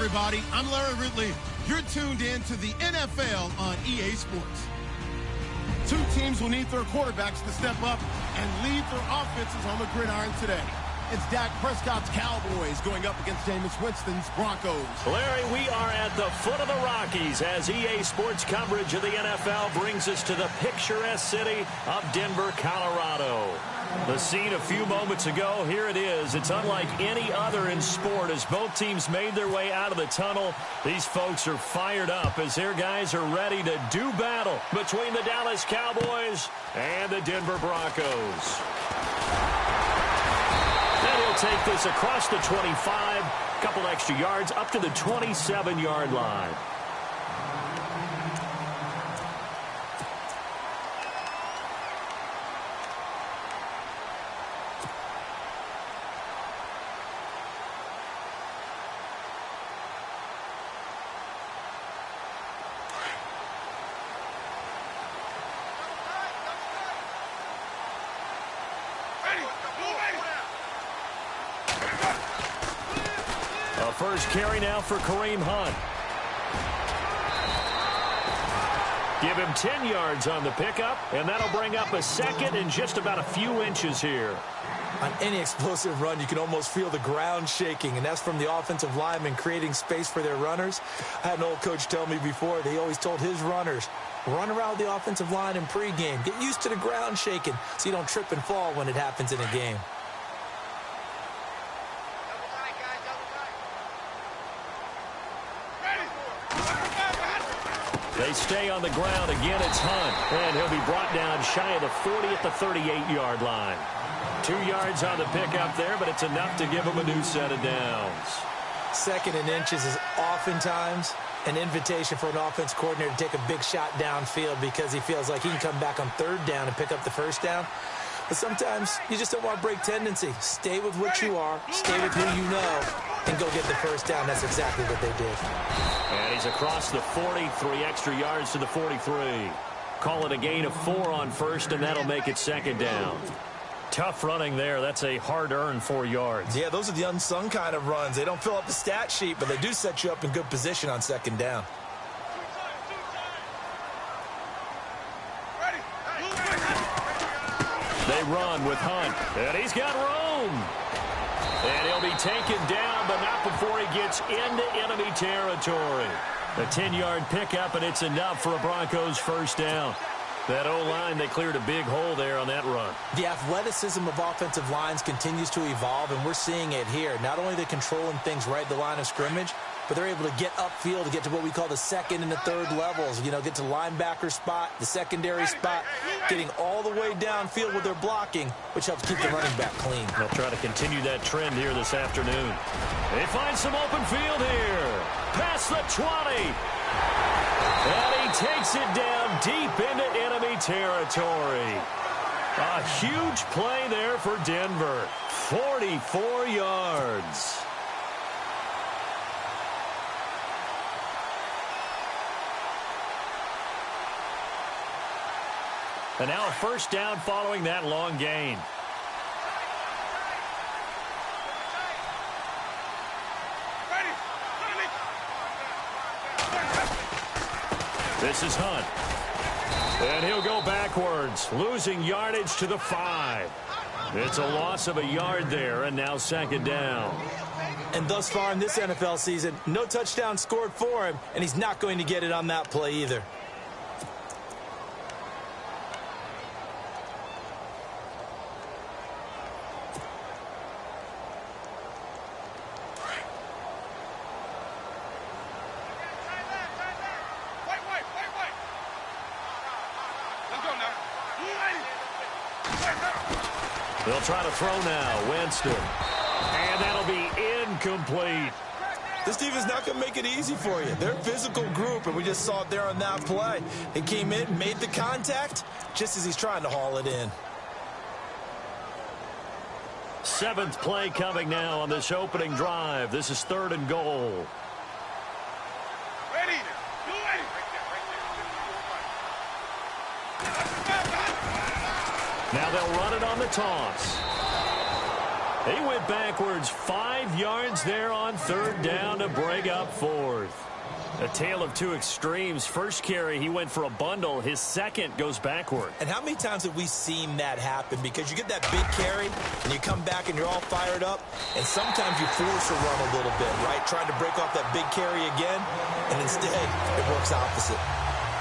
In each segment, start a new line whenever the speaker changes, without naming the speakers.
everybody. I'm Larry Ridley. You're tuned in to the NFL on EA Sports. Two teams will need their quarterbacks to step up and lead their offenses on the gridiron today. It's Dak Prescott's Cowboys going up against Jameis Winston's Broncos.
Larry, we are at the foot of the Rockies as EA Sports coverage of the NFL brings us to the picturesque city of Denver, Colorado. The scene a few moments ago, here it is. It's unlike any other in sport as both teams made their way out of the tunnel. These folks are fired up as their guys are ready to do battle between the Dallas Cowboys and the Denver Broncos. And he'll take this across the 25, a couple extra yards up to the 27-yard line. First carry now for Kareem Hunt. Give him 10 yards on the pickup, and that'll bring up a second and just about a few inches here.
On any explosive run, you can almost feel the ground shaking, and that's from the offensive linemen creating space for their runners. I had an old coach tell me before, they always told his runners, run around the offensive line in pregame. Get used to the ground shaking so you don't trip and fall when it happens in a game.
They stay on the ground. Again, it's Hunt. And he'll be brought down shy of the 40 at the 38-yard line. 2 yards on the pickup there, but it's enough to give him a new set of downs.
Second and inches is oftentimes an invitation for an offense coordinator to take a big shot downfield because he feels like he can come back on third down and pick up the first down. But sometimes you just don't want to break tendency. Stay with what you are, stay with who you know, and go get the first down. That's exactly what they did.
And he's across the 40, 3 extra yards to the 43. Call it a gain of 4 on first, and that'll make it second down. Tough running there. That's a hard-earned 4 yards.
Yeah, those are the unsung kind of runs. They don't fill up the stat sheet, but they do set you up in good position on second down.
They run with Hunt, and he's got room. And he'll be taken down, but not before he gets into enemy territory. A 10-yard pickup, and it's enough for a Broncos first down. That O-line, they cleared a big hole there on that run.
The athleticism of offensive lines continues to evolve, and we're seeing it here. Not only are they controlling things right at the line of scrimmage, but they're able to get upfield to get to what we call the second and the third levels. You know, get to linebacker spot, the secondary spot, getting all the way downfield with their blocking, which helps keep the running back clean.
They'll try to continue that trend here this afternoon. They find some open field here. Past the 20. And he takes it down deep into enemy territory. A huge play there for Denver. 44 yards. And now a first down following that long gain. This is Hunt. And he'll go backwards, losing yardage to the 5. It's a loss of a yard there, and now second down.
And thus far in this NFL season, no touchdown scored for him, and he's not going to get it on that play either.
They'll try to throw now. Winston. And that'll be incomplete.
This defense is not going to make it easy for you. They're a physical group, and we just saw it there on that play. He came in, made the contact, just as he's trying to haul it in.
7th play coming now on this opening drive. This is 3rd and goal. Now they'll run it on the toss. He went backwards 5 yards there on third down to bring up fourth. A tale of two extremes. First carry, he went for a bundle. His second goes backward.
And how many times have we seen that happen? Because you get that big carry, and you come back and you're all fired up, and sometimes you force a run a little bit, right? Trying to break off that big carry again, and instead it works opposite.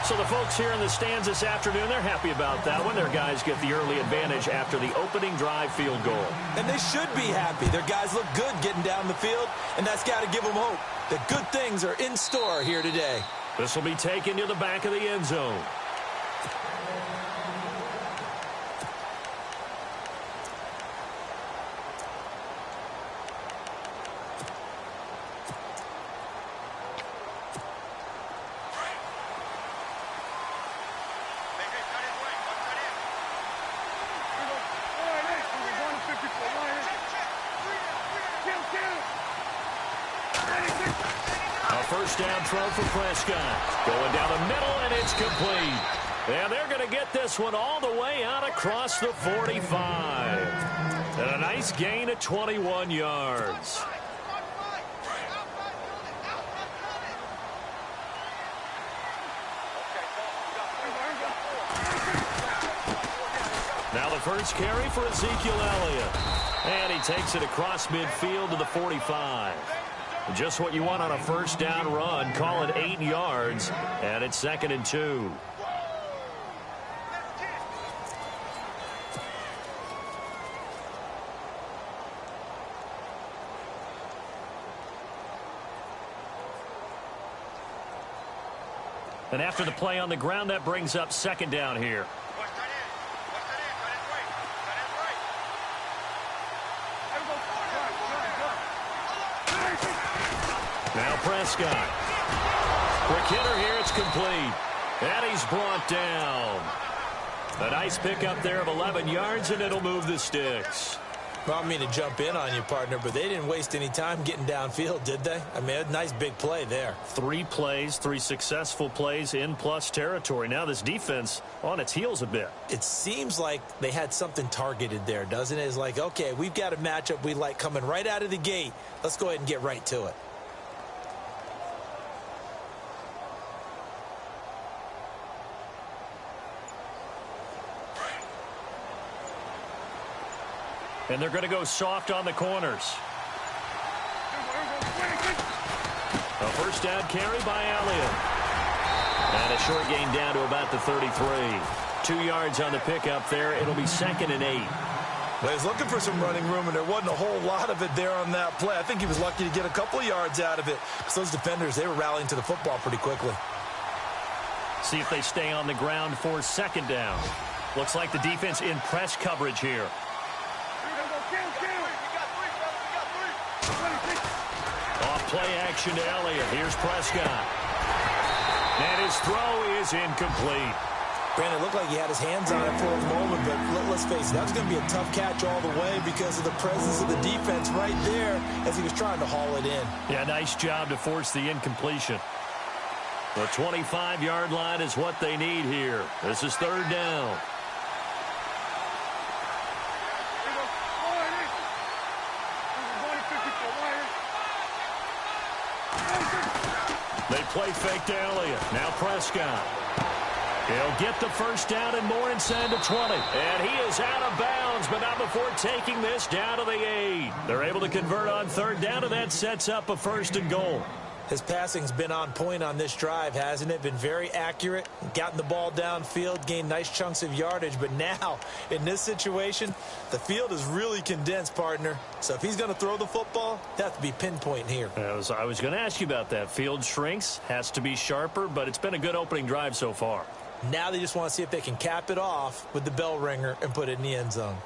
So the folks here in the stands this afternoon, they're happy about that one. Their guys get the early advantage after the opening drive field goal.
And they should be happy. Their guys look good getting down the field, and that's got to give them hope that good things are in store here today.
This will be taken to the back of the end zone. First down throw for Prescott. Going down the middle, and it's complete. And they're going to get this one all the way out across the 45. And a nice gain of 21 yards. Now the first carry for Ezekiel Elliott. And he takes it across midfield to the 45. Just what you want on a first down run. Call it 8 yards, and it's 2nd and 2. And after the play on the ground, that brings up 2nd down here. Now Prescott. Quick hitter here. It's complete. And he's brought down. A nice pickup there of 11 yards, and it'll move the sticks.
Well, I don't mean to jump in on you, partner, but they didn't waste any time getting downfield, did they? I mean, a nice big play there.
3 plays, 3 successful plays in plus territory. Now this defense on its heels a bit.
It seems like they had something targeted there, doesn't it? It's like, okay, we've got a matchup we like coming right out of the gate. Let's go ahead and get right to it.
And they're going to go soft on the corners. A first down carry by Elliott. And a short gain down to about the 33. 2 yards on the pickup there. It'll be 2nd and 8.
Well, he's looking for some running room, and there wasn't a whole lot of it there on that play. I think he was lucky to get a couple of yards out of it, because those defenders, they were rallying to the football pretty quickly.
See if they stay on the ground for 2nd down. Looks like the defense in press coverage here. Play action to Elliott. Here's Prescott. And his throw is incomplete.
Brandon, it looked like he had his hands on it for a moment, but let's face it, that was going to be a tough catch all the way because of the presence of the defense right there as he was trying to haul it in.
Yeah, nice job to force the incompletion. The 25-yard line is what they need here. This is 3rd down. They play fake to Elliott. Now Prescott. He'll get the first down and more inside the 20. And he is out of bounds, but not before taking this down to the 8. They're able to convert on 3rd down, and that sets up a 1st and goal.
His passing's been on point on this drive, hasn't it? Been very accurate, gotten the ball downfield, gained nice chunks of yardage. But now, in this situation, the field is really condensed, partner. So if he's going to throw the football, that has to be pinpoint here.
I was going to ask you about that. Field shrinks, has to be sharper, but it's been a good opening drive so far.
Now they just want to see if they can cap it off with the bell ringer and put it in the end zone.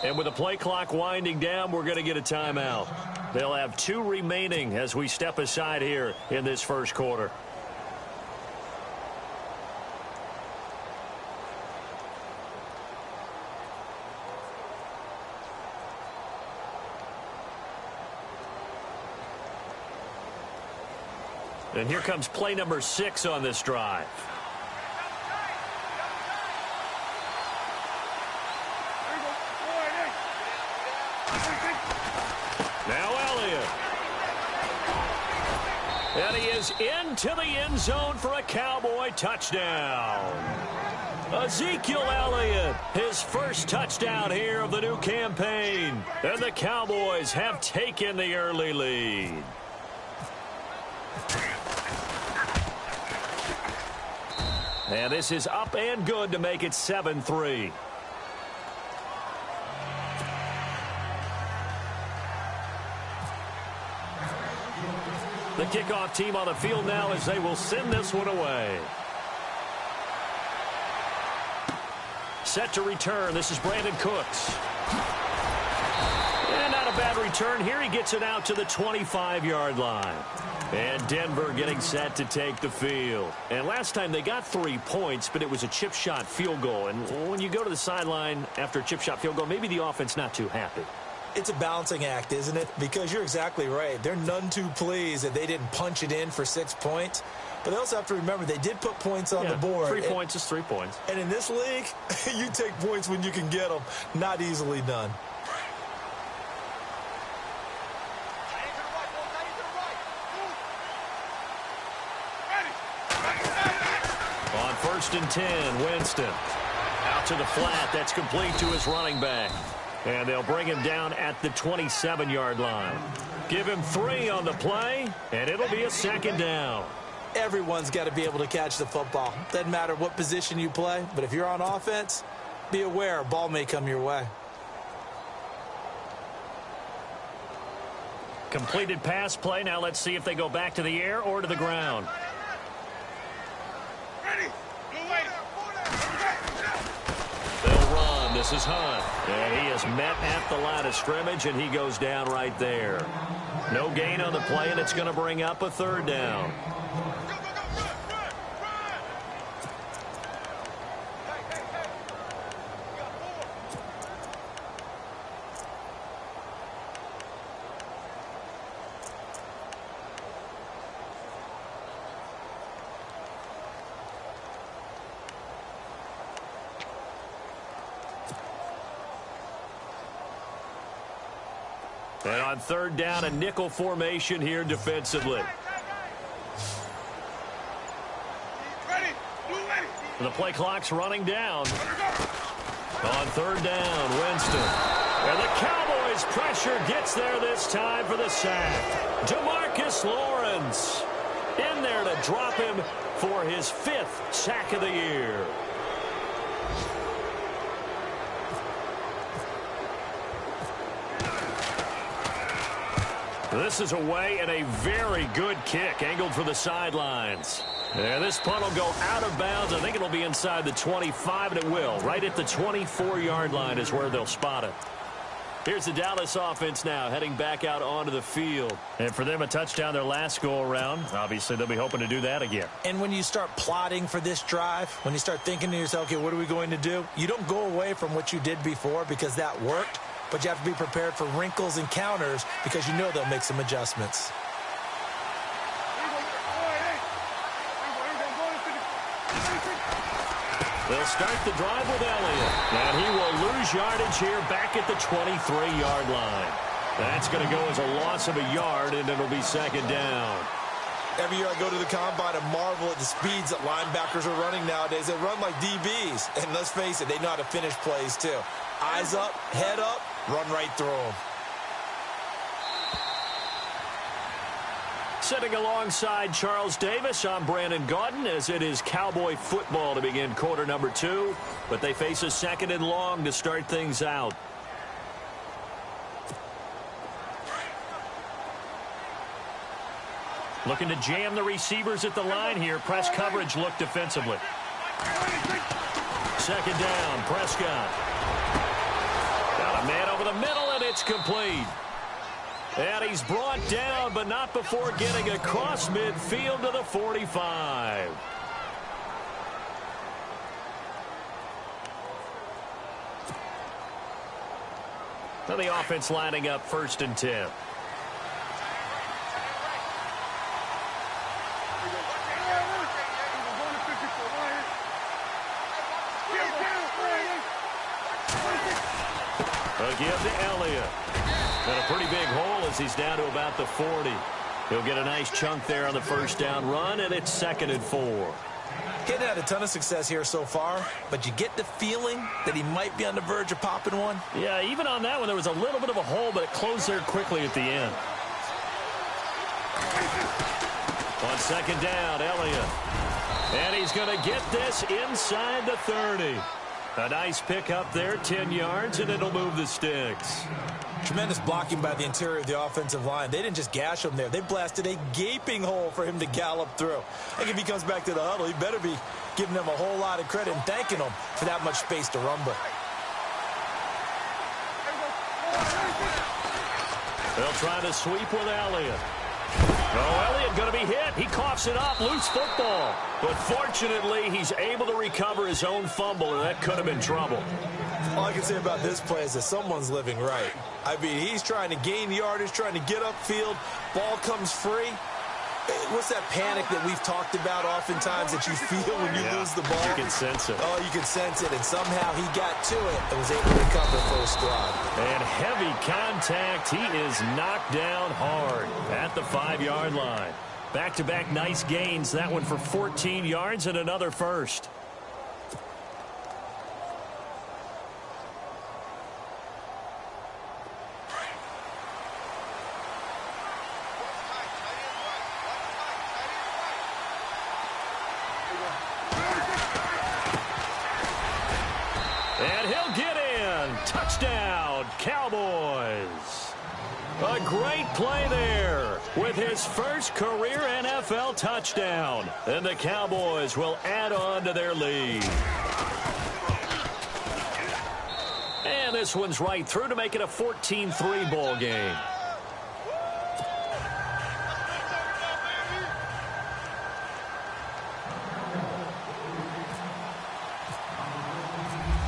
And with the play clock winding down, we're going to get a timeout. They'll have 2 remaining as we step aside here in this first quarter. And here comes play number 6 on this drive. Now Elliott. And he is into the end zone for a Cowboy touchdown. Ezekiel Elliott, his first touchdown here of the new campaign. And the Cowboys have taken the early lead. And this is up and good to make it 7-3. The kickoff team on the field now as they will send this one away. Set to return. This is Brandon Cooks. And not a bad return here. He gets it out to the 25-yard line. And Denver getting set to take the field. And last time they got 3 points, but it was a chip shot field goal. And when you go to the sideline after a chip shot field goal, maybe the offense not too happy.
It's a balancing act, isn't it? Because you're exactly right. They're none too pleased that they didn't punch it in for 6 points. But they also have to remember they did put points on the board.
3 points is 3 points.
And in this league, you take points when you can get them. Not easily done.
On 1st and 10, Winston. Out to the flat. That's complete to his running back. And they'll bring him down at the 27-yard line. Give him 3 on the play, and it'll be a 2nd down.
Everyone's got to be able to catch the football. Doesn't matter what position you play, but if you're on offense, be aware a ball may come your way.
Completed pass play. Now let's see if they go back to the air or to the ground. They'll run. This is Hunt. And he is met at the line of scrimmage, and he goes down right there. No gain on the play, and it's going to bring up a 3rd down. And on 3rd down, a nickel formation here defensively. The play clock's running down. On 3rd down, Winston. And the Cowboys' pressure gets there this time for the sack. DeMarcus Lawrence in there to drop him for his 5th sack of the year. This is away and a very good kick angled for the sidelines. And this punt will go out of bounds. I think it'll be inside the 25, and it will. Right at the 24-yard line is where they'll spot it. Here's the Dallas offense now heading back out onto the field. And for them, a touchdown their last go-around. Obviously, they'll be hoping to do that again.
And when you start plotting for this drive, when you start thinking to yourself, okay, what are we going to do? You don't go away from what you did before because that worked. But you have to be prepared for wrinkles and counters because you know they'll make some adjustments.
They'll start the drive with Elliott. And he will lose yardage here back at the 23-yard line. That's going to go as a loss of a yard, and it'll be 2nd down.
Every year I go to the combine and marvel at the speeds that linebackers are running nowadays. They run like DBs. And let's face it, they know how to finish plays too. Eyes up, head up, run right through them.
Sitting alongside Charles Davis, I'm Brandon Gaudin, as it is Cowboy football to begin quarter number 2. But they face a 2nd and long to start things out. Looking to jam the receivers at the line here. Press coverage look defensively. 2nd down, Prescott. Got a man over the middle, and it's complete. And he's brought down, but not before getting across midfield to the 45. Now the offense lining up 1st and 10. A give to Elliott. And a pretty big hole as he's down to about the 40. He'll get a nice chunk there on the first down run, and it's 2nd and 4.
He hadn't had a ton of success here so far, but you get the feeling that he might be on the verge of popping one.
Yeah, even on that one, there was a little bit of a hole, but it closed there quickly at the end. On 2nd down, Elliott. And he's going to get this inside the 30. A nice pick up there, 10 yards, and it'll move the sticks.
Tremendous blocking by the interior of the offensive line. They didn't just gash him there. They blasted a gaping hole for him to gallop through. I think if he comes back to the huddle, he better be giving them a whole lot of credit and thanking them for that much space to rumble.
They'll try to sweep with Elliott. Oh, Elliott going to be hit. He coughs it up. Loose football. But fortunately, he's able to recover his own fumble, and that could have been trouble.
All I can say about this play is that someone's living right. I mean, he's trying to gain yardage, trying to get upfield. Ball comes free. What's that panic that we've talked about oftentimes that you feel when you lose the ball?
You can sense it.
Oh, you can sense it. And somehow he got to it and was able to recover first stride.
And heavy contact. He is knocked down hard at the 5-yard line. Back-to-back nice gains. That one for 14 yards and another first. And he'll get in. Touchdown, Cowboys. A great play there with his first career NFL touchdown. And the Cowboys will add on to their lead. And this one's right through to make it a 14-3 ball game.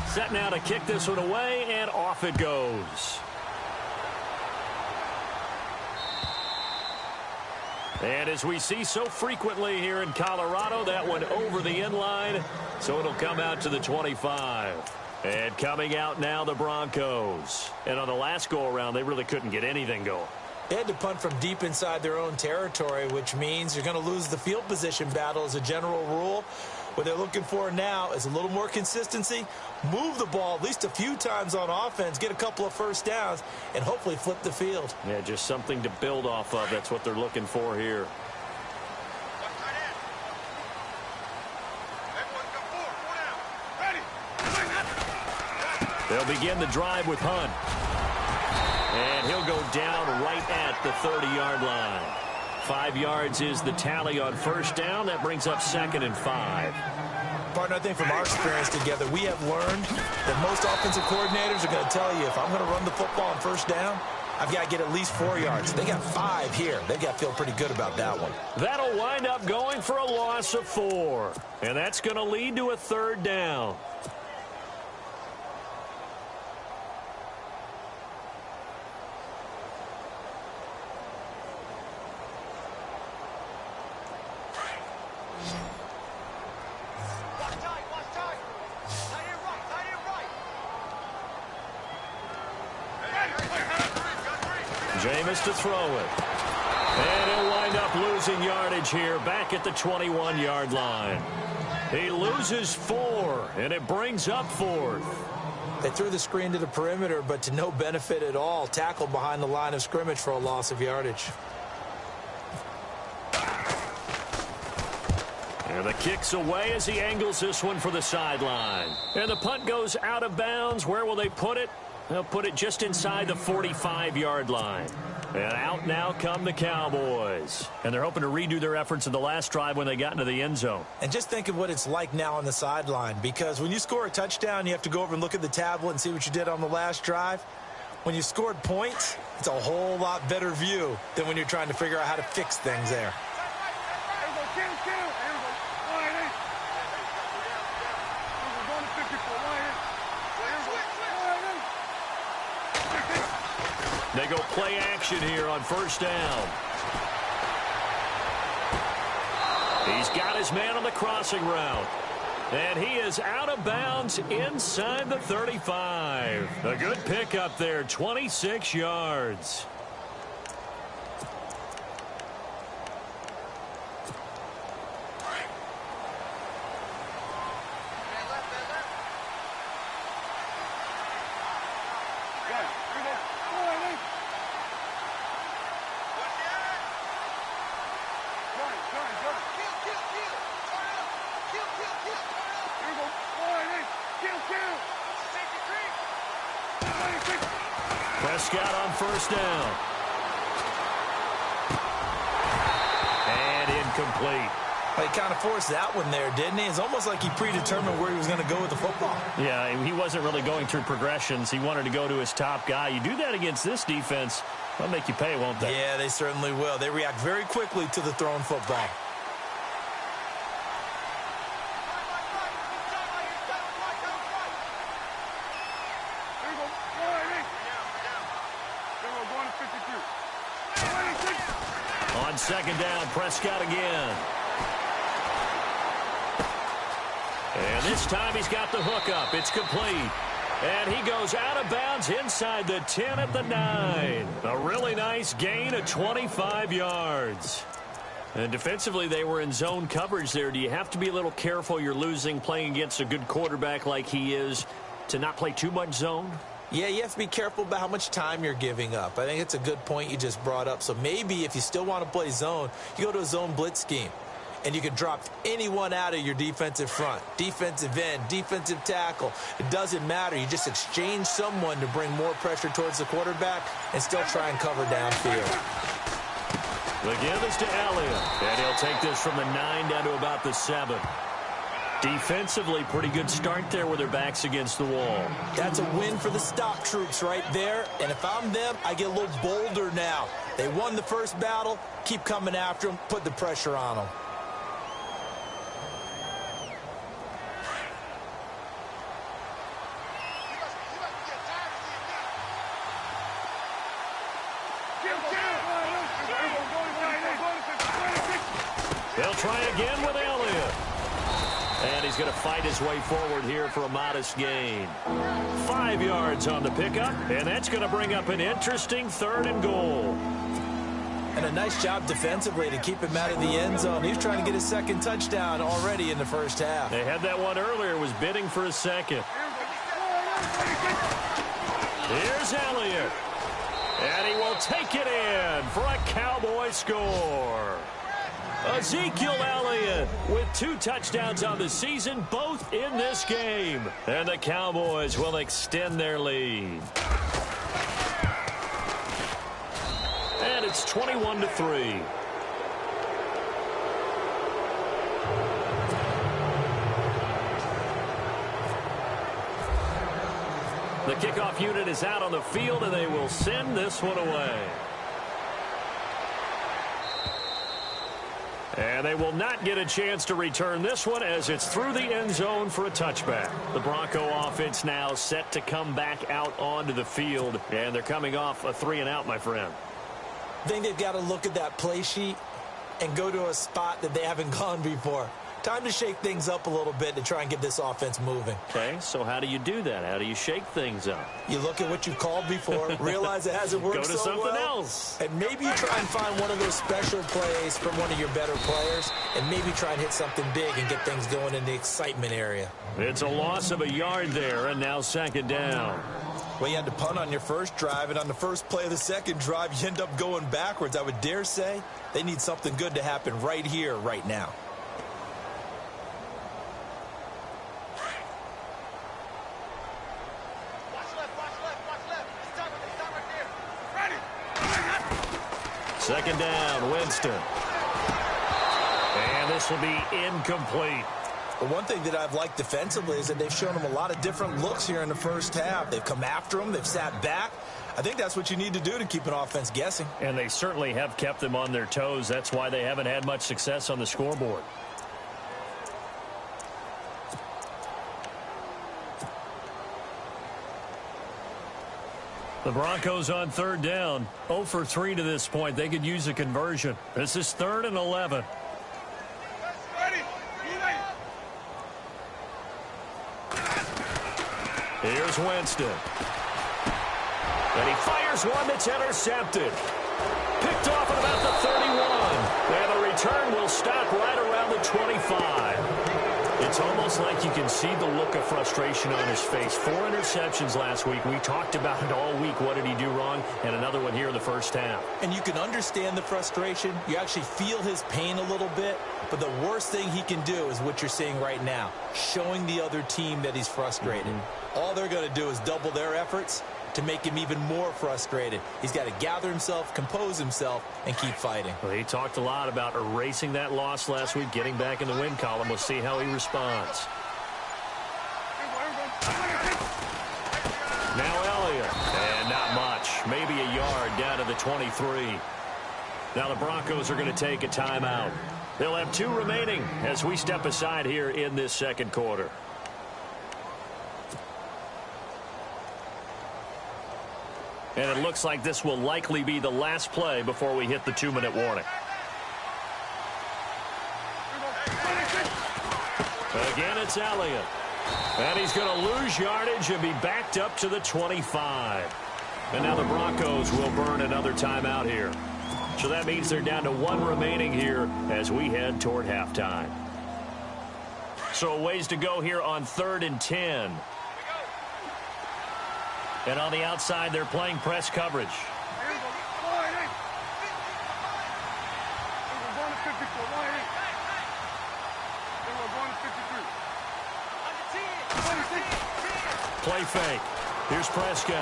Set now to kick this one away, and off it goes. And as we see so frequently here in Colorado, that one over the end line, so it'll come out to the 25. And coming out now, the Broncos. And on the last go-around, they really couldn't get anything going.
They had to punt from deep inside their own territory, which means you're going to lose the field position battle as a general rule. What they're looking for now is a little more consistency, move the ball at least a few times on offense, get a couple of first downs, and hopefully flip the field.
Yeah, just something to build off of. That's what they're looking for here. They'll begin the drive with Hunt. And he'll go down right at the 30-yard line. 5 yards is the tally on first down. That brings up 2nd and 5.
Partner, I think from our experience together, we have learned that most offensive coordinators are going to tell you, if I'm going to run the football on first down, I've got to get at least 4 yards. They got 5 here. They've got to feel pretty good about that one.
That'll wind up going for a loss of 4. And that's going to lead to a 3rd down. Jameis to throw it. And he'll wind up losing yardage here back at the 21-yard line. He loses 4, and it brings up 4th.
They threw the screen to the perimeter, but to no benefit at all. Tackled behind the line of scrimmage for a loss of yardage.
And the kick's away as he angles this one for the sideline. And the punt goes out of bounds. Where will they put it? They'll put it just inside the 45-yard line. And out now come the Cowboys. And they're hoping to redo their efforts in the last drive when they got into the end zone.
And just think of what it's like now on the sideline, because when you score a touchdown, you have to go over and look at the tablet and see what you did on the last drive. When you scored points, it's a whole lot better view than when you're trying to figure out how to fix things there.
They go play action here on first down. He's got his man on the crossing route. And he is out of bounds inside the 35. A good pickup there, 26 yards. Prescott on first down. And incomplete.
Well, he kind of forced that one there, didn't he? It's almost like he predetermined where he was going to go with the football.
Yeah, he wasn't really going through progressions. He wanted to go to his top guy. You do that against this defense, they'll make you pay, won't they?
Yeah, they certainly will. They react very quickly to the thrown football.
On second down, Prescott again. And this time he's got the hookup. It's complete. And he goes out of bounds inside the 10 at the 9. A really nice gain of 25 yards. And defensively, they were in zone coverage there. Do you have to be a little careful? You're losing playing against a good quarterback like he is to not play too much zone?
Yeah, you have to be careful about how much time you're giving up. I think it's a good point you just brought up. So maybe if you still want to play zone, you go to a zone blitz scheme. And you can drop anyone out of your defensive front. Defensive end, defensive tackle. It doesn't matter. You just exchange someone to bring more pressure towards the quarterback and still try and cover downfield.
The give is to Elliott. And he'll take this from the 9 down to about the 7. Defensively, pretty good start there with their backs against the wall.
That's a win for the stop troops right there. And if I'm them, I get a little bolder now. They won the first battle. Keep coming after them. Put the pressure on them.
They'll try again with Elliott. And he's going to fight his way forward here for a modest gain. 5 yards on the pickup, and that's going to bring up an interesting 3rd and goal.
And a nice job defensively to keep him out of the end zone. He's trying to get his second touchdown already in the first half.
They had that one earlier, was bidding for a second. Here's Elliott. And he will take it in for a Cowboy score. Ezekiel Elliott with 2 touchdowns on the season, both in this game. And the Cowboys will extend their lead. And it's 21-3. The kickoff unit is out on the field, and they will send this one away. And they will not get a chance to return this one as it's through the end zone for a touchback. The Bronco offense now set to come back out onto the field, and they're coming off a 3-and-out, my friend.
I think they've got to look at that play sheet and go to a spot that they haven't gone before. Time to shake things up a little bit to try and get this offense moving.
Okay, so how do you do that? How do you shake things up?
You look at what you called before, realize it hasn't worked so well.
Go to something else.
And maybe you try and find one of those special plays from one of your better players, and maybe try and hit something big and get things going in the excitement area.
It's a loss of a yard there, and now 2nd down.
Well, you had to punt on your first drive, and on the first play of the second drive, you end up going backwards. I would dare say they need something good to happen right here, right now.
Second down, Winston. And this will be incomplete.
But one thing that I've liked defensively is that they've shown them a lot of different looks here in the first half. They've come after them. They've sat back. I think that's what you need to do to keep an offense guessing.
And they certainly have kept them on their toes. That's why they haven't had much success on the scoreboard. The Broncos on 3rd down. 0 for 3 to this point. They could use a conversion. This is 3rd and 11. Here's Winston. And he fires one that's intercepted. Picked off at about the 31. And the return will stop right around the 25. It's almost like you can see the look of frustration on his face. 4 interceptions last week. We talked about it all week. What did he do wrong? And another one here in the first half.
And you can understand the frustration. You actually feel his pain a little bit. But the worst thing he can do is what you're seeing right now, showing the other team that he's frustrated. All they're going to do is double their efforts to make him even more frustrated. He's got to gather himself, compose himself, and keep fighting.
Well, he talked a lot about erasing that loss last week, getting back in the win column. We'll see how he responds. Now Elliott, and not much. Maybe a yard down to the 23. Now the Broncos are going to take a timeout. They'll have 2 remaining as we step aside here in this second quarter. And it looks like this will likely be the last play before we hit the 2-minute warning. Again, it's Elliott. And he's going to lose yardage and be backed up to the 25. And now the Broncos will burn another timeout here. So that means they're down to 1 remaining here as we head toward halftime. So a ways to go here on 3rd and 10. And on the outside, they're playing press coverage. Play fake. Here's Prescott.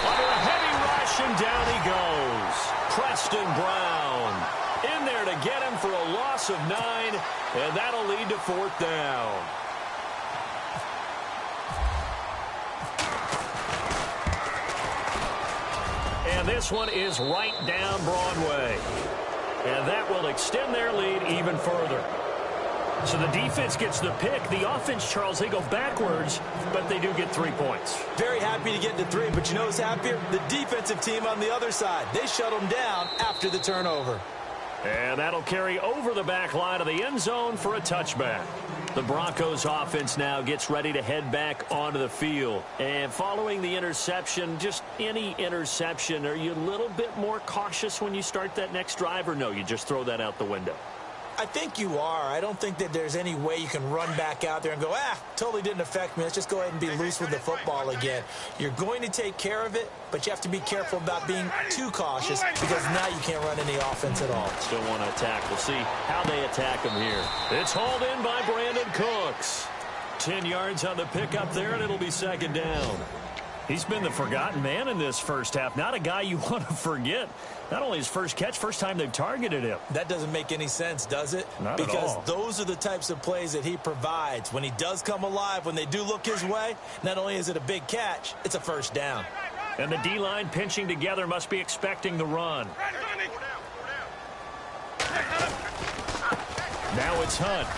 Under a heavy rush, and down he goes. Preston Brown in there to get him for a loss of 9, and that'll lead to 4th down. And this one is right down Broadway. And that will extend their lead even further. So the defense gets the pick. The offense, Charles, they go backwards, but they do get 3 points.
Very happy to get to 3, but you know who's happier? The defensive team on the other side. They shut them down after the turnover.
And that'll carry over the back line of the end zone for a touchback. The Broncos offense now gets ready to head back onto the field. And following the interception, just any interception, are you a little bit more cautious when you start that next drive, or no, you just throw that out the window?
I think you are. I don't think that there's any way you can run back out there and go, totally didn't affect me. Let's just go ahead and be loose with the football again. You're going to take care of it, but you have to be careful about being too cautious because now you can't run any offense at all.
Still want to attack. We'll see how they attack him here. It's hauled in by Brandon Cooks. 10 yards on the pickup there, and it'll be 2nd down. He's been the forgotten man in this first half. Not a guy you want to forget. Not only his first catch, first time they've targeted him.
That doesn't make any sense, does it?
Not at all.
Because those are the types of plays that he provides. When he does come alive, when they do look his way, not only is it a big catch, it's a 1st down.
And the D-line pinching together must be expecting the run. Now it's Hunt.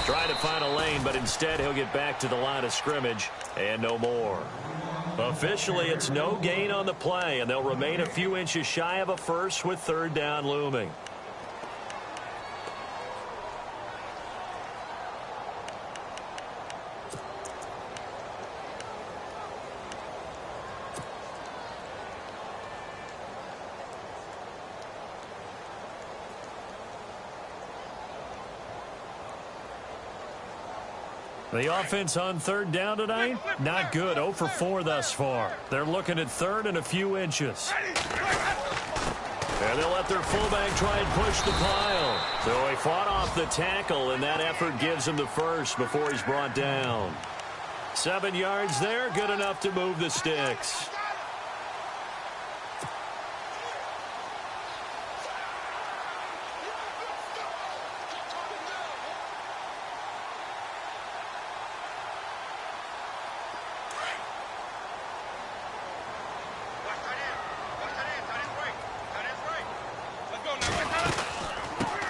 Trying to find a lane, but instead he'll get back to the line of scrimmage and no more. Officially, it's no gain on the play, and they'll remain a few inches shy of a first with 3rd down looming. The offense on 3rd down tonight, not good. 0 for 4 thus far. They're looking at 3rd and a few inches. And they'll let their fullback try and push the pile. So he fought off the tackle, and that effort gives him the first before he's brought down. 7 yards there, good enough to move the sticks.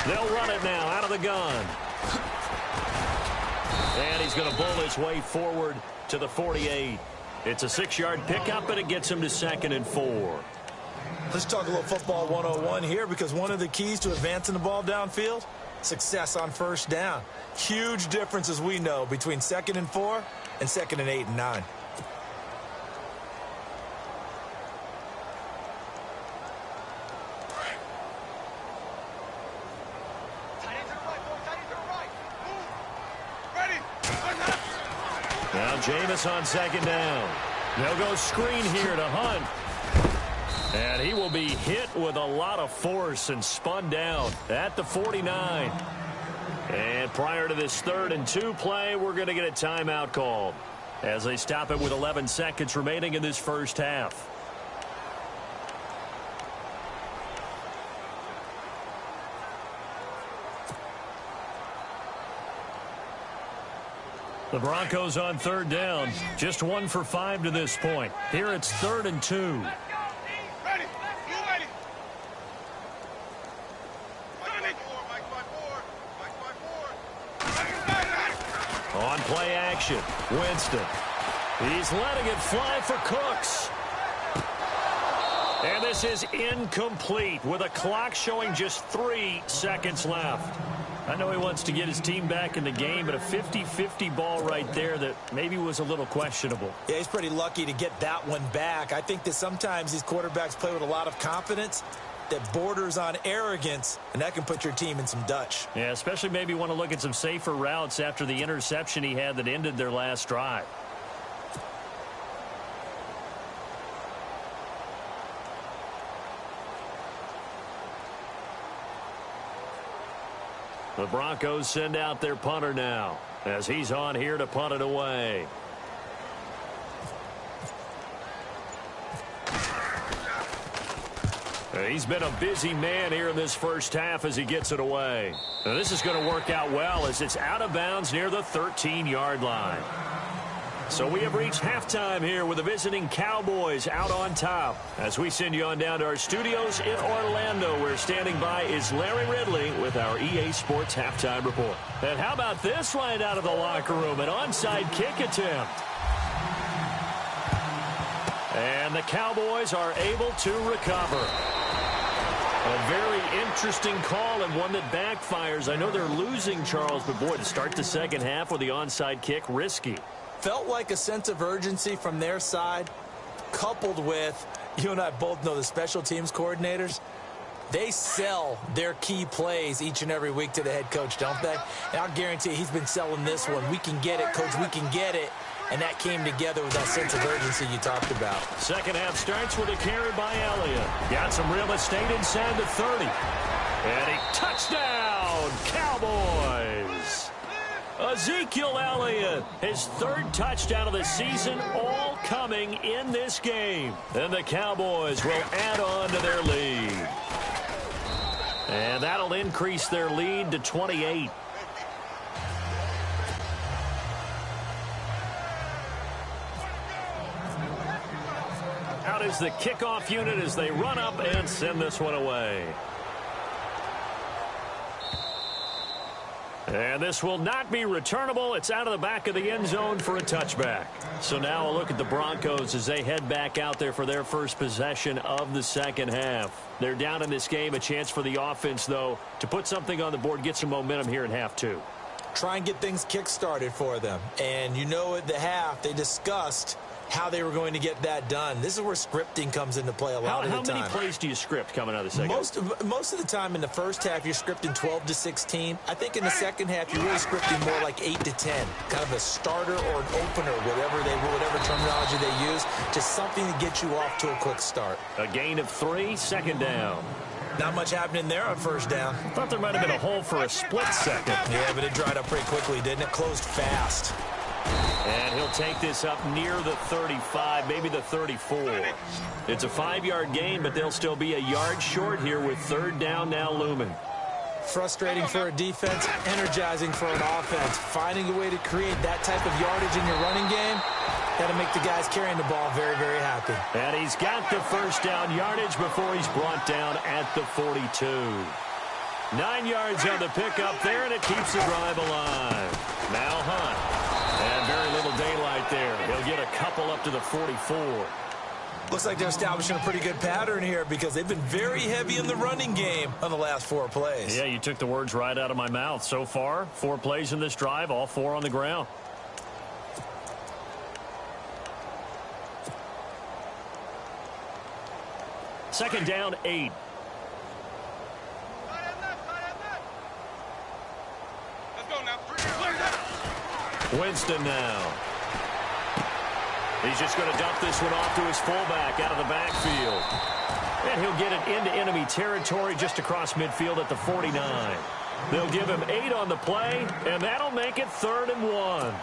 They'll run it now out of the gun. And he's going to bull his way forward to the 48. It's a 6-yard pickup, and it gets him to 2nd and 4.
Let's talk a little football 101 here, because one of the keys to advancing the ball downfield, success on 1st down. Huge difference, as we know, between 2nd and 4 and 2nd and 8 and 9.
Now Jameis on second down. They'll go screen here to Hunt. And he will be hit with a lot of force and spun down at the 49. And prior to this 3rd and 2 play, we're going to get a timeout called as they stop it with 11 seconds remaining in this first half. The Broncos on 3rd down. Just 1 for 5 to this point. Here it's 3rd and 2.
Ready. You ready?
On play action, Winston. He's letting it fly for Cooks. And this is incomplete with a clock showing just 3 seconds left. I know he wants to get his team back in the game, but a 50-50 ball right there that maybe was a little questionable.
Yeah, he's pretty lucky to get that one back. I think that sometimes these quarterbacks play with a lot of confidence that borders on arrogance, and that can put your team in some Dutch.
Yeah, especially maybe want to look at some safer routes after the interception he had that ended their last drive. The Broncos send out their punter now as he's on here to punt it away. He's been a busy man here in this first half as he gets it away. Now this is going to work out well as it's out of bounds near the 13-yard line. So we have reached halftime here with the visiting Cowboys out on top. As we send you on down to our studios in Orlando, where standing by is Larry Ridley with our EA Sports Halftime Report. And how about this right out of the locker room, an onside kick attempt. And the Cowboys are able to recover. A very interesting call and one that backfires. I know they're losing, Charles, but boy, to start the second half with the onside kick, risky.
Felt like a sense of urgency from their side, coupled with, you and I both know the special teams coordinators, they sell their key plays each and every week to the head coach, don't they? And I'll guarantee he's been selling this one. We can get it, coach, we can get it. And that came together with that sense of urgency you talked about.
Second half starts with a carry by Elliott. Got some real estate inside the 30. And a touchdown, Cowboys. Ezekiel Elliott, his 3rd touchdown of the season, all coming in this game. And the Cowboys will add on to their lead. And that'll increase their lead to 28. Out is the kickoff unit as they run up and send this one away. And this will not be returnable. It's out of the back of the end zone for a touchback. So now a look at the Broncos as they head back out there for their first possession of the second half. They're down in this game. A chance for the offense, though, to put something on the board, get some momentum here in half 2.
Try and get things kick-started for them. And you know at the half, they discussed how they were going to get that done. This is where scripting comes into play a lot of the time.
How many plays do you script coming out of the second?
Most of the time in the first half, you're scripting 12 to 16. I think in the second half, you're really scripting more like 8 to 10. Kind of a starter or an opener, whatever terminology they use. Just something to get you off to a quick start.
A gain of 3, second down.
Not much happening there on first down.
Thought there might have been a hole for a split second.
Yeah, but it dried up pretty quickly, didn't it? Closed fast.
And he'll take this up near the 35, maybe the 34. It's a 5-yard gain, but they'll still be a yard short here with 3rd down now looming.
Frustrating for a defense, energizing for an offense. Finding a way to create that type of yardage in your running game, that'll make the guys carrying the ball very, very happy.
And he's got the first down yardage before he's brought down at the 42. 9 yards on the pickup there, and it keeps the drive alive. Now Hunt. And very little daylight there. He'll get a couple up to the 44.
Looks like they're establishing a pretty good pattern here because they've been very heavy in the running game on the last 4 plays.
Yeah, you took the words right out of my mouth. So far, 4 plays in this drive, all 4 on the ground. Second down, 8. Winston now. He's just going to dump this one off to his fullback out of the backfield. And he'll get it into enemy territory just across midfield at the 49. They'll give him 8 on the play, and that'll make it 3rd and 1.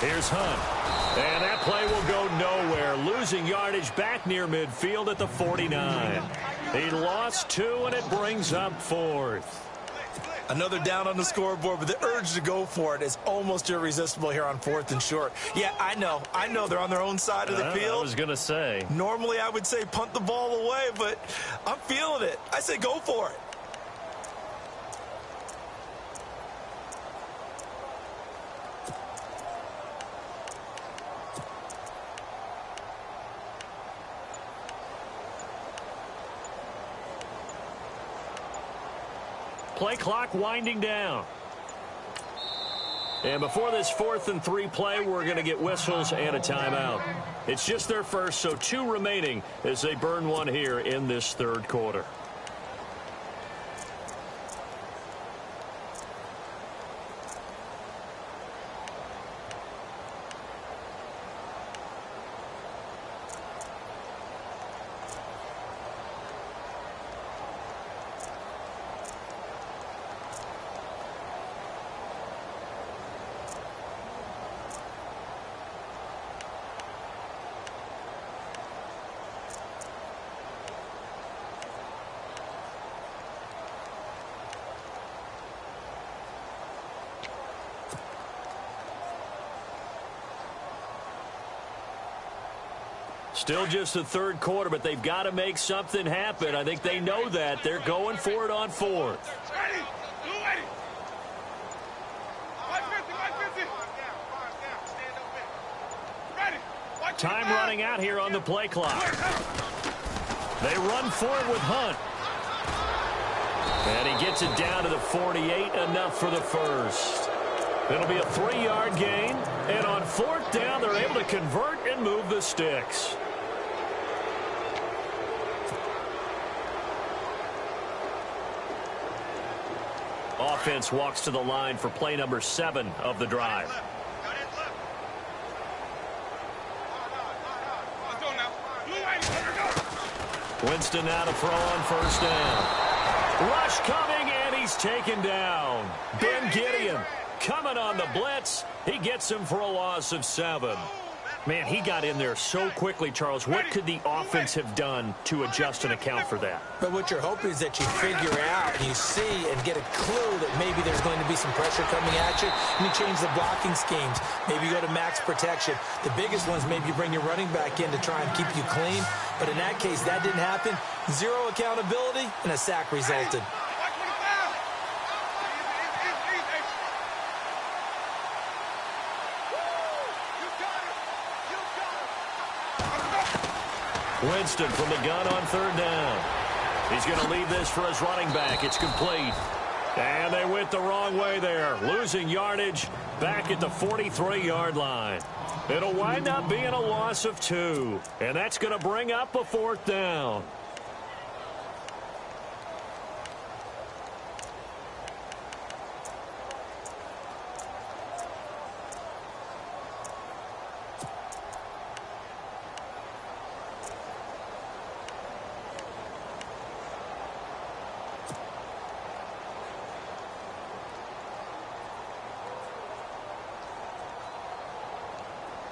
Here's Hunt. And that play will go nowhere. Losing yardage back near midfield at the 49. He lost 2, and it brings up 4th.
Another down on the scoreboard, but the urge to go for it is almost irresistible here on 4th and short. Yeah, I know they're on their own side of the field.
I was going to say.
Normally I would say punt the ball away, but I'm feeling it. I say go for it.
Play clock winding down. And before this 4th and 3 play, we're going to get whistles and a timeout. It's just their first, so 2 remaining as they burn one here in this 3rd quarter. Still just the 3rd quarter, but they've got to make something happen. I think they know that. They're going for it on 4th. Time running out here on the play clock. They run forward with Hunt. And he gets it down to the 48, enough for the first. It'll be a 3-yard gain. And on 4th down, they're able to convert and move the sticks. Offense walks to the line for play number 7 of the drive. Winston now to throw on 1st down. Rush coming, and he's taken down. Ben Gideon coming on the blitz. He gets him for a loss of 7. Man, he got in there so quickly, Charles. What could the offense have done to adjust and account for that?
But what you're hoping is that you figure out, you see, and get a clue that maybe there's going to be some pressure coming at you, and you change the blocking schemes. Maybe you go to max protection. The biggest ones, maybe you bring your running back in to try and keep you clean. But in that case, that didn't happen. 0 accountability, and a sack resulted.
Winston from the gun on 3rd down. He's going to leave this for his running back. It's complete. And they went the wrong way there. Losing yardage back at the 43-yard line. It'll wind up being a loss of 2. And that's going to bring up a 4th down.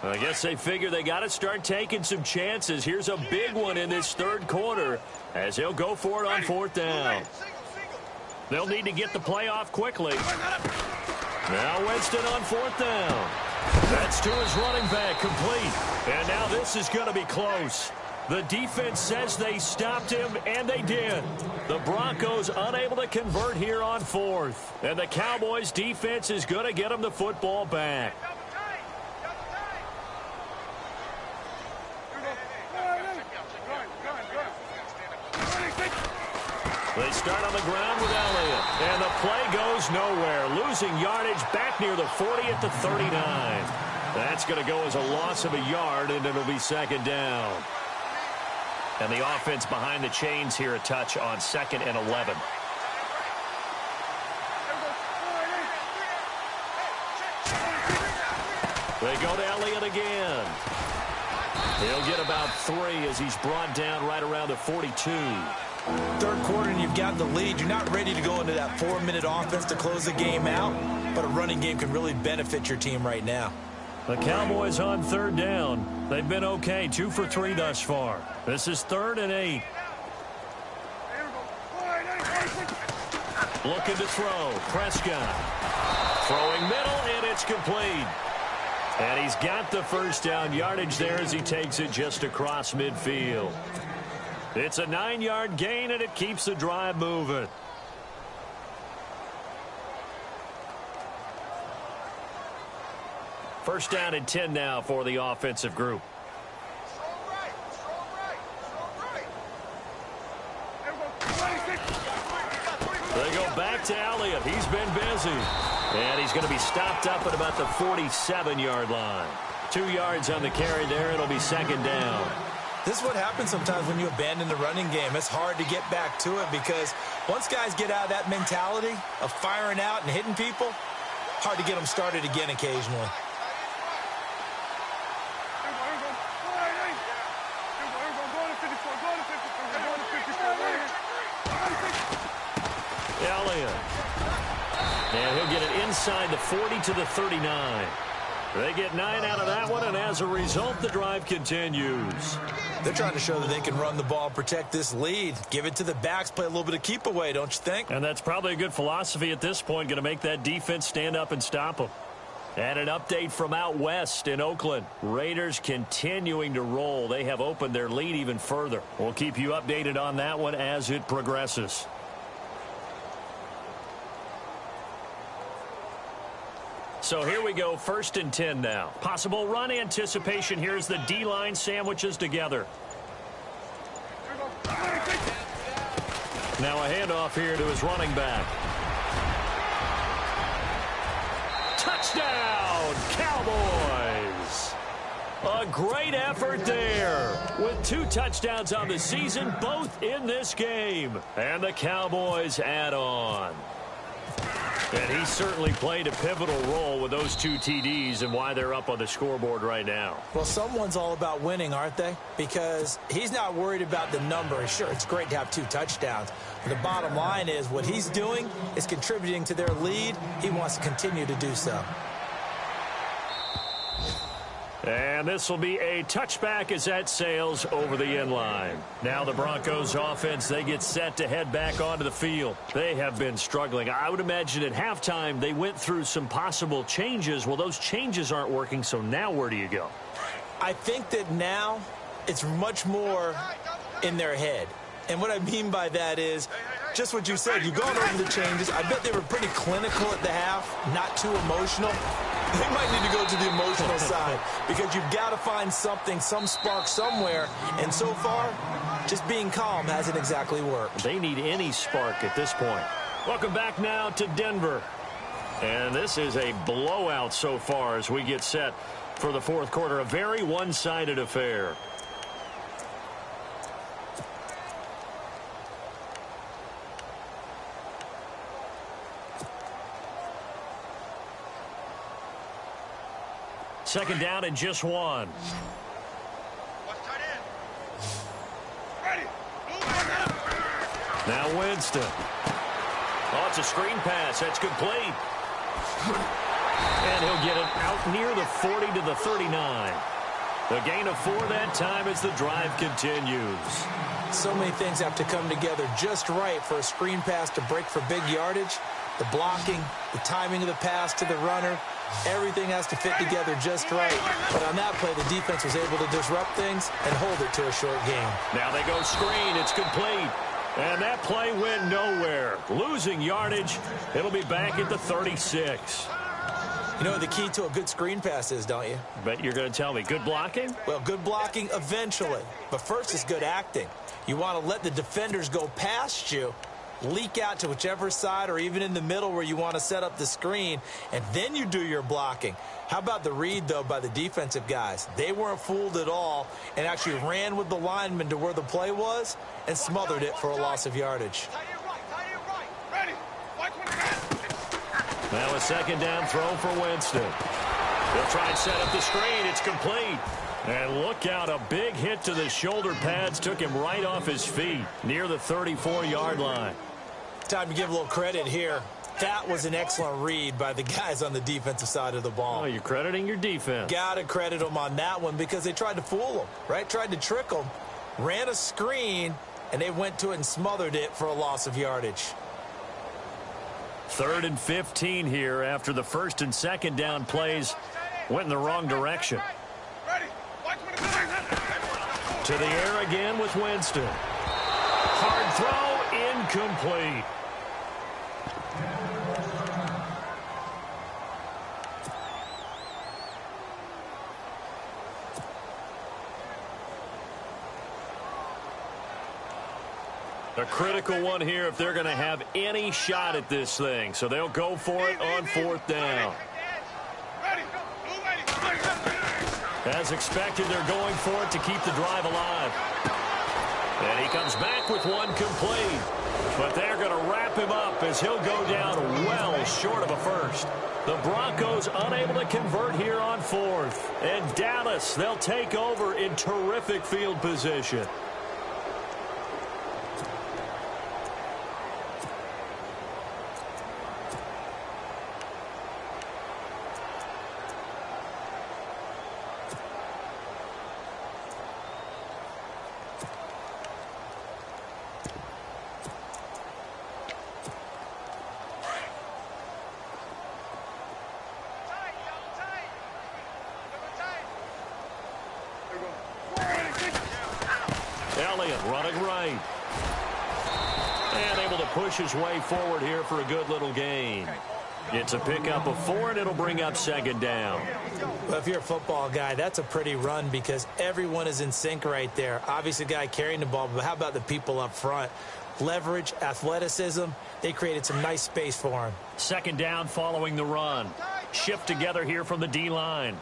I guess they figure they got to start taking some chances. Here's a big one in this 3rd quarter as they'll go for it on 4th down. They'll need to get the play off quickly. Now Winston on 4th down. That's to his running back, complete. And now this is going to be close. The defense says they stopped him, and they did. The Broncos unable to convert here on 4th. And the Cowboys defense is going to get them the football back. They start on the ground with Elliott. And the play goes nowhere. Losing yardage back near the 40 at the 39. That's going to go as a loss of a yard, and it'll be second down. And the offense behind the chains here a touch on 2nd and 11. They go to Elliott again. He'll get about 3 as he's brought down right around the 42.
Third quarter and you've got the lead. You're not ready to go into that 4-minute offense to close the game out, but a running game can really benefit your team right now.
The Cowboys on 3rd down. They've been okay, 2 for 3 thus far. This is 3rd and 8. Looking to throw. Prescott. Throwing middle, and it's complete. And he's got the first down yardage there as he takes it just across midfield. It's a 9-yard gain, and it keeps the drive moving. First down and 10 now for the offensive group. They go back to Elliott. He's been busy. And he's going to be stopped up at about the 47-yard line. 2 yards on the carry there. It'll be second down.
This is what happens sometimes when you abandon the running game. It's hard to get back to it because once guys get out of that mentality of firing out and hitting people, hard to get them started again occasionally.
Elliott. And he'll get it inside the 40 to the 39. They get 9 out of that one, and as a result, the drive continues.
They're trying to show that they can run the ball, protect this lead, give it to the backs, play a little bit of keep away, don't you think?
And that's probably a good philosophy at this point, going to make that defense stand up and stop them. And an update from out west in Oakland. Raiders continuing to roll. They have opened their lead even further. We'll keep you updated on that one as it progresses. So here we go, 1st and 10 now. Possible run anticipation. Here's the D-line sandwiches together. Now a handoff here to his running back. Touchdown, Cowboys! A great effort there with 2 touchdowns on the season, both in this game. And the Cowboys add on. And he certainly played a pivotal role with those 2 TDs and why they're up on the scoreboard right now.
Well, someone's all about winning, aren't they? Because he's not worried about the number. Sure, it's great to have 2 touchdowns. But the bottom line is what he's doing is contributing to their lead. He wants to continue to do so.
And this will be a touchback as that sails over the end line. Now the Broncos offense, they get set to head back onto the field. They have been struggling. I would imagine at halftime they went through some possible changes. Well, those changes aren't working, so now where do you go?
I think that now it's much more in their head. And what I mean by that is just what you said. You've gone over the changes. I bet they were pretty clinical at the half, not too emotional. They might need to go to the emotional side because you've got to find something, some spark somewhere. And so far, just being calm hasn't exactly worked.
They need any spark at this point. Welcome back now to Denver. And this is a blowout so far as we get set for the 4th quarter. A very one-sided affair. Second down and just 1. Now Winston. Oh, it's a screen pass. That's complete. And he'll get it out near the 40 to the 39. The gain of 4 that time as the drive continues.
So many things have to come together just right for a screen pass to break for big yardage. The blocking, the timing of the pass to the runner, everything has to fit together just right. But on that play, the defense was able to disrupt things and hold it to a short game.
Now they go screen. It's complete. And that play went nowhere. Losing yardage. It'll be back at the 36.
You know what the key to a good screen pass is, don't you?
Bet you're going to tell me. Good blocking?
Well, good blocking eventually. But first is good acting. You want to let the defenders go past you leak out to whichever side or even in the middle where you want to set up the screen, and then you do your blocking. How about the read, though, by the defensive guys? They weren't fooled at all and actually ran with the lineman to where the play was and smothered it for a loss of yardage.
Now a second down throw for Winston. They'll try and set up the screen. It's complete. And look out, a big hit to the shoulder pads took him right off his feet near the 34-yard line.
Time to give a little credit here. That was an excellent read by the guys on the defensive side of the ball.
Oh, you're crediting your defense.
Got to credit them on that one because they tried to fool them, right? Tried to trick them, ran a screen, and they went to it and smothered it for a loss of yardage.
3rd and 15 here after the first and second down plays went in the wrong direction. To the air again with Winston. Hard throw, incomplete. A critical one here if they're going to have any shot at this thing. So they'll go for it on 4th down. As expected, they're going for it to keep the drive alive. And he comes back with one complete. But they're going to wrap him up as he'll go down well short of a first. The Broncos unable to convert here on 4th. And Dallas, they'll take over in terrific field position. Running right. And able to push his way forward here for a good little gain. It's a pickup of 4, and it'll bring up 2nd down.
Well, if you're a football guy, that's a pretty run because everyone is in sync right there. Obviously, the guy carrying the ball, but how about the people up front? Leverage, athleticism, they created some nice space for him.
2nd down following the run. Shift together here from the D-line.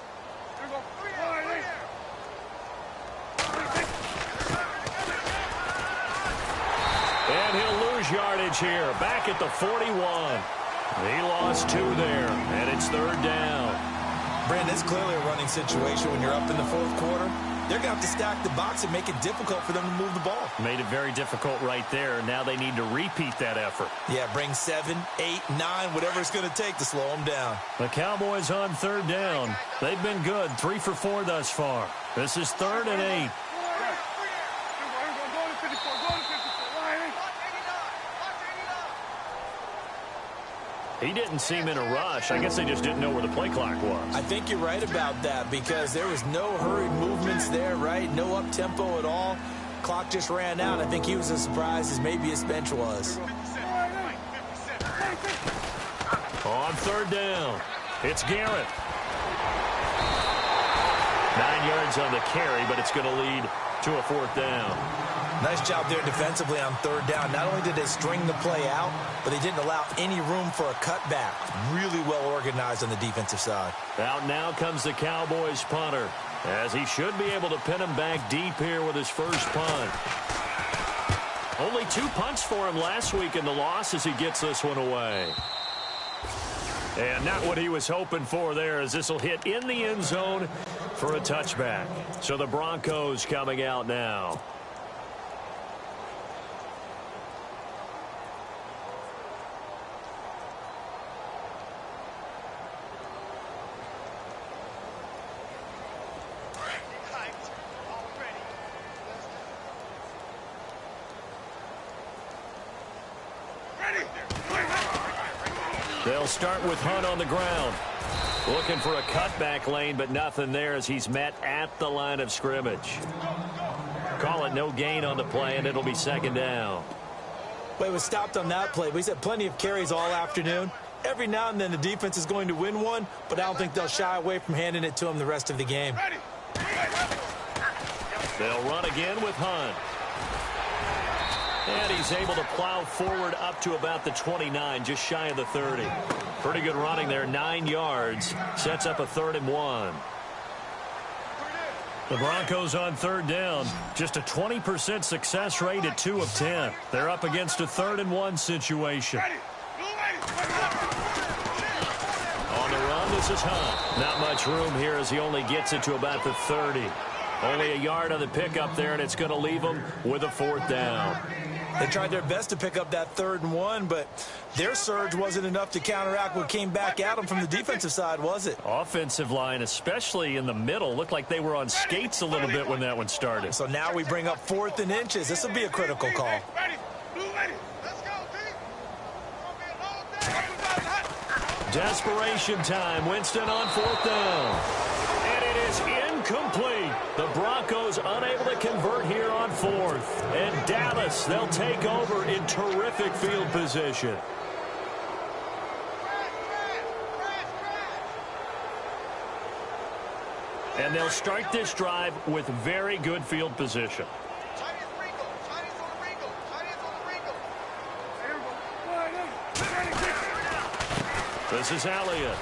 And he'll lose yardage here. Back at the 41. He lost 2 there, and it's 3rd down.
Brandon, it's clearly a running situation when you're up in the 4th quarter. They're going to have to stack the box and make it difficult for them to move the ball.
Made it very difficult right there. Now they need to repeat that effort.
Yeah, bring 7, 8, 9, whatever it's going to take to slow them down.
The Cowboys on 3rd down. They've been good, 3 for 4 thus far. This is 3rd and 8. He didn't seem in a rush. I guess they just didn't know where the play clock was.
I think you're right about that because there was no hurried movements there, right? No up-tempo at all. Clock just ran out. I think he was as surprised as maybe his bench was.
On 3rd down, it's Garrett. 9 yards on the carry, but it's going to lead to a 4th down.
Nice job there defensively on 3rd down. Not only did they string the play out, but they didn't allow any room for a cutback. Really well organized on the defensive side.
Out now comes the Cowboys punter, as he should be able to pin him back deep here with his first punt. Only 2 punts for him last week in the loss as he gets this one away. And not what he was hoping for there, as this will hit in the end zone for a touchback. So the Broncos coming out now. They'll start with Hunt on the ground. Looking for a cutback lane, but nothing there as he's met at the line of scrimmage. Call it no gain on the play, and it'll be 2nd down.
Well, he was stopped on that play, but he's had plenty of carries all afternoon. Every now and then the defense is going to win one, but I don't think they'll shy away from handing it to him the rest of the game. They'll
run again with Hunt. And he's able to plow forward up to about the 29, just shy of the 30. Pretty good running there, 9 yards. Sets up a 3rd and 1. The Broncos on 3rd down. Just a 20% success rate at 2 of 10. They're up against a 3rd and 1 situation. On the run, this is Hunt. Not much room here as he only gets it to about the 30. Only a yard on the pickup there, and it's going to leave him with a 4th down.
They tried their best to pick up that 3rd and 1, but their surge wasn't enough to counteract what came back at them from the defensive side, was it?
Offensive line, especially in the middle, looked like they were on skates a little bit when that one started.
So now we bring up 4th and inches. This will be a critical call.
Desperation time. Winston on 4th down. And it is incomplete. The Broncos unable to convert here on 4th. And Dallas, they'll take over in terrific field position. And they'll start this drive with very good field position. This is Elliott.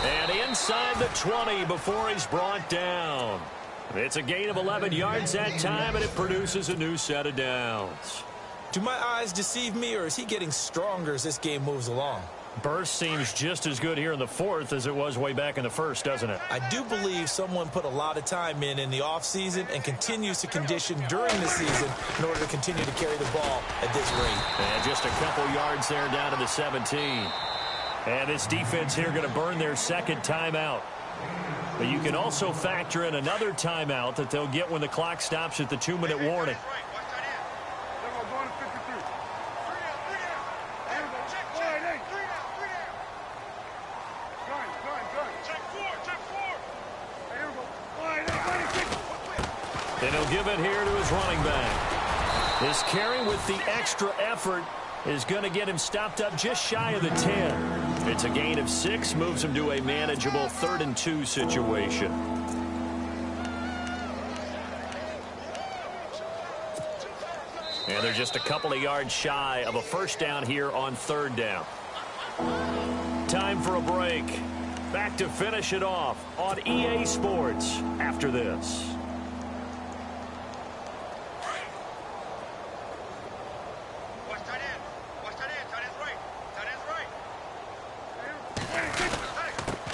And inside the 20 before he's brought down. It's a gain of 11 yards that time, and it produces a new set of downs.
Do my eyes deceive me, or is he getting stronger as this game moves along?
Burst seems just as good here in the 4th as it was way back in the 1st, doesn't it?
I do believe someone put a lot of time in the offseason and continues to condition during the season in order to continue to carry the ball at this rate.
And just a couple yards there down to the 17. And this defense here going to burn their 2nd timeout. But you can also factor in another timeout that they'll get when the clock stops at the 2-minute warning. And he'll give it here to his running back. This carry with the extra effort is going to get him stopped up just shy of the 10. It's a gain of 6, moves him to a manageable 3rd and 2 situation. And they're just a couple of yards shy of a 1st down here on 3rd down. Time for a break. Back to finish it off on EA Sports after this.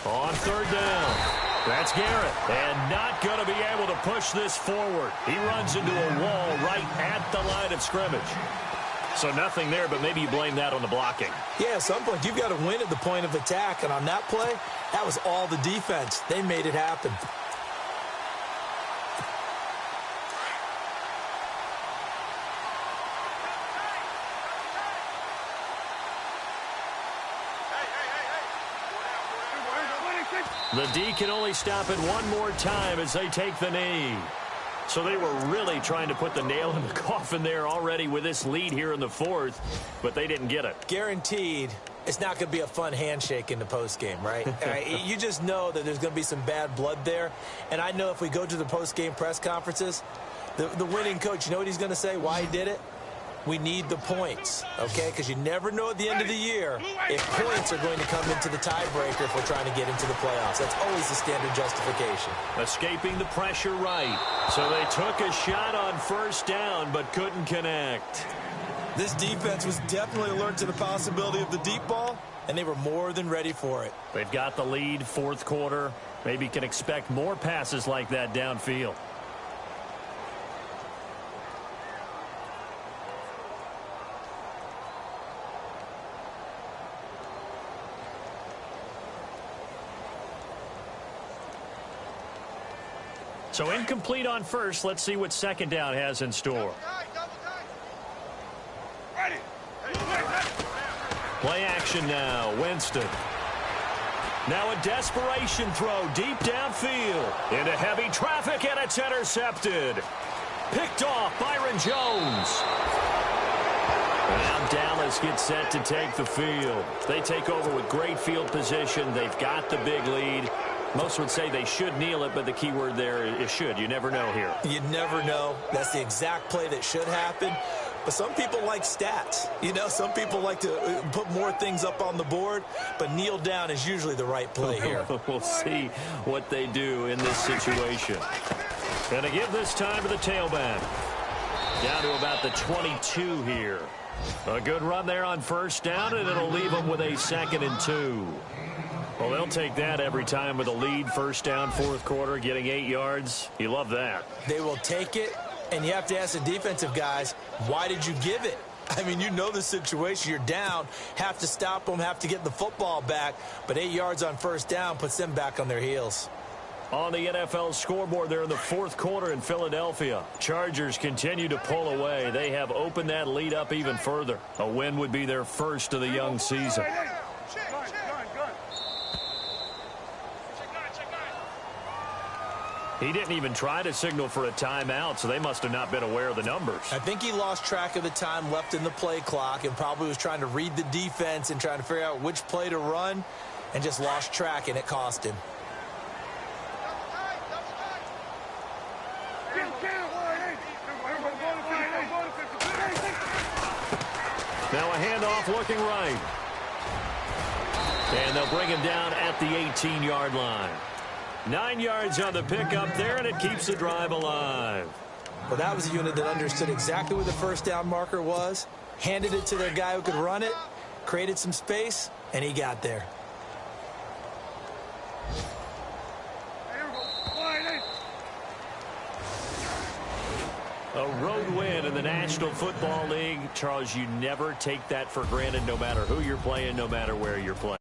On 3rd down, that's Garrett, and not going to be able to push this forward. He runs into a wall right at the line of scrimmage. So nothing there, but maybe you blame that on the blocking.
Yeah, at some point, you've got to win at the point of attack, and on that play, that was all the defense. They made it happen.
The D can only stop it one more time as they take the knee. So they were really trying to put the nail in the coffin there already with this lead here in the 4th, but they didn't get it.
Guaranteed it's not going to be a fun handshake in the postgame, right? You just know that there's going to be some bad blood there. And I know if we go to the postgame press conferences, the winning coach, you know what he's going to say, why he did it? We need the points, okay? Because you never know at the end of the year if points are going to come into the tiebreaker if we're trying to get into the playoffs. That's always the standard justification.
Escaping the pressure right. So they took a shot on 1st down but couldn't connect.
This defense was definitely alert to the possibility of the deep ball, and they were more than ready for it.
They've got the lead, 4th quarter. Maybe can expect more passes like that downfield. So incomplete on 1st. Let's see what 2nd down has in store. Play action now. Winston. Now a desperation throw deep downfield. Into heavy traffic, and it's intercepted. Picked off Byron Jones. Now Dallas gets set to take the field. They take over with great field position. They've got the big lead. Most would say they should kneel it, but the key word there is should. You never know here.
You never know. That's the exact play that should happen. But some people like stats. You know, some people like to put more things up on the board, but kneel down is usually the right play here.
We'll see what they do in this situation. Going to give this time to the tailback. Down to about the 22 here. A good run there on first down, and it'll leave them with a 2nd and 2. Well, they'll take that every time with a lead, first down, fourth quarter, getting 8 yards. You love that.
They will take it, and you have to ask the defensive guys, why did you give it? I mean, you know the situation. You're down, have to stop them, have to get the football back, but 8 yards on first down puts them back on their heels.
On the NFL scoreboard there in the fourth quarter in Philadelphia, Chargers continue to pull away. They have opened that lead up even further. A win would be their first of the young season. He didn't even try to signal for a timeout, so they must have not been aware of the numbers.
I think he lost track of the time left in the play clock and probably was trying to read the defense and trying to figure out which play to run and just lost track, and it cost him.
Now a handoff looking right. And they'll bring him down at the 18-yard line. 9 yards on the pickup there, and it keeps the drive alive.
Well, that was a unit that understood exactly where the first down marker was, handed it to their guy who could run it, created some space, and he got there.
A road win in the National Football League. Charles, you never take that for granted, no matter who you're playing, no matter where you're playing.